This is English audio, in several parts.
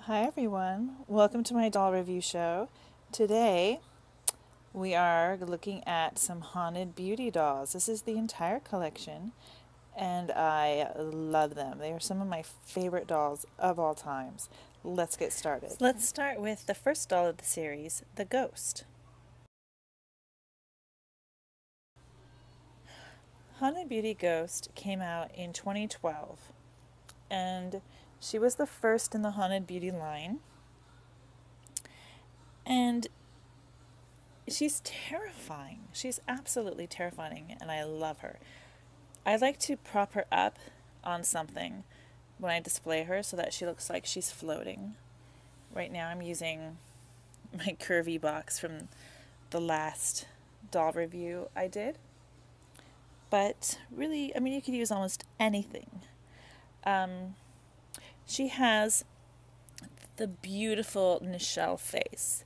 Hi everyone, welcome to my doll review show. Today we are looking at some Haunted Beauty dolls. This is the entire collection and I love them. They are some of my favorite dolls of all times. Let's get started. Let's start with the first doll of the series, the Ghost. Haunted Beauty Ghost came out in 2012 and she was the first in the Haunted Beauty line. And she's terrifying. She's absolutely terrifying, and I love her. I like to prop her up on something when I display her so that she looks like she's floating. Right now I'm using my curvy box from the last doll review I did. But really, I mean, you could use almost anything. She has the beautiful Nichelle face.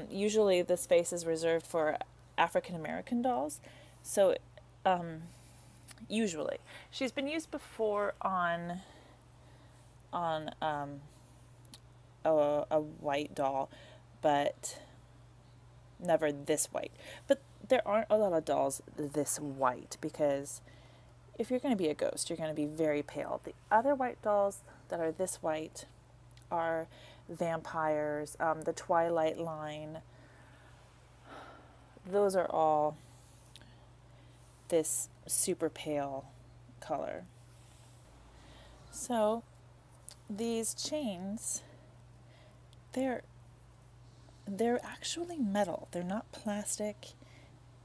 Usually this face is reserved for African American dolls, so usually she's been used before on a white doll, but never this white. But there aren't a lot of dolls this white because if you're going to be a ghost, you're going to be very pale. The other white dolls that are this white are vampires, the Twilight line. Those are all this super pale color. So these chains, they're actually metal. They're not plastic.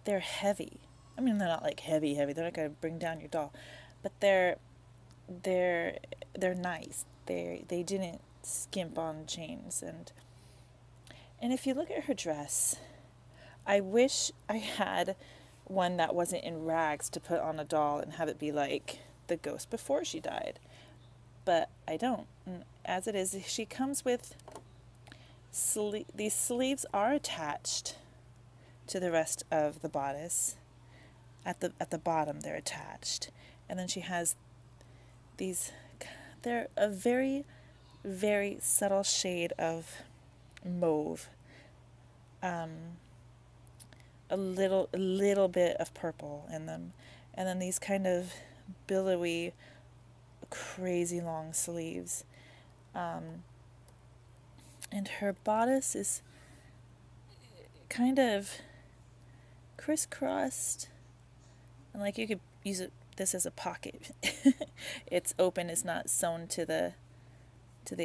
They're heavy. I mean, they're not like heavy. They're not going to bring down your doll, but they're nice. They didn't skimp on chains. And if you look at her dress, I wish I had one that wasn't in rags to put on a doll and have it be like the ghost before she died, but I don't. And as it is, she comes with these sleeves are attached to the rest of the bodice. At the bottom they're attached, and then she has these, they're a very subtle shade of mauve, a little bit of purple in them, and then these kind of billowy, crazy long sleeves. And her bodice is kind of crisscrossed, and like you could use this as a pocket. It's open, it's not sewn to the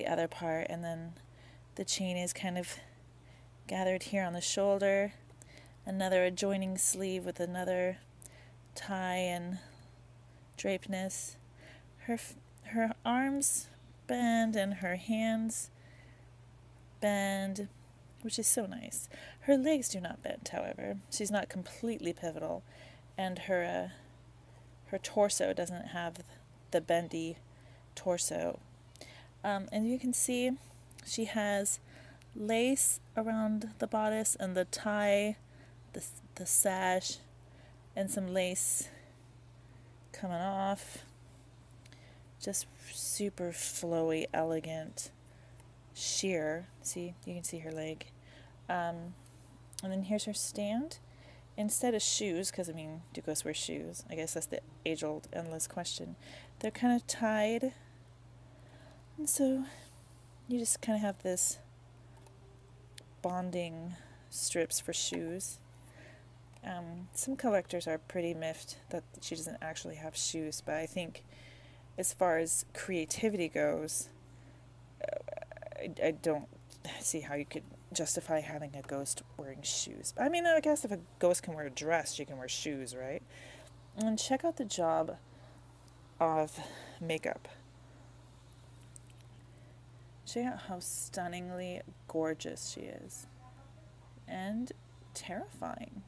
other part, and then the chain is kind of gathered here on the shoulder, another adjoining sleeve with another tie and drapeness. Her arms bend and her hands bend, which is so nice. Her legs do not bend, however. She's not completely pivotal, and her torso doesn't have the bendy torso. And you can see she has lace around the bodice and the tie, the sash, and some lace coming off. Just super flowy, elegant, sheer. See, you can see her leg. And then here's her stand. Instead of shoes, because I mean, do ghosts wear shoes? I guess that's the age-old, endless question. They're kind of tied, and so you just kind of have this bonding strips for shoes. Some collectors are pretty miffed that she doesn't actually have shoes, but I think as far as creativity goes, I don't see how you could justify having a ghost wearing shoes. I mean, I guess if a ghost can wear a dress, she can wear shoes, right? And check out the job of makeup. Check out how stunningly gorgeous she is. And terrifying.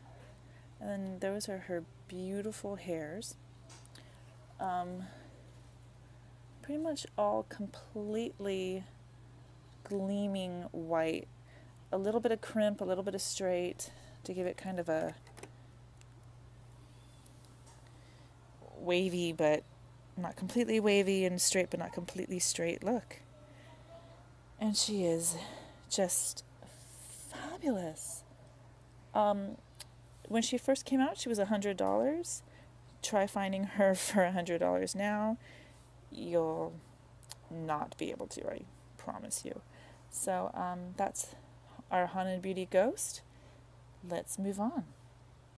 And then those are her beautiful hairs. Pretty much all completely gleaming white. A little bit of crimp, a little bit of straight to give it kind of a wavy but not completely wavy, and straight but not completely straight look. And she is just fabulous. When she first came out, she was $100. Try finding her for $100 now. You'll not be able to, I promise you. So that's our Haunted Beauty Ghost. Let's move on.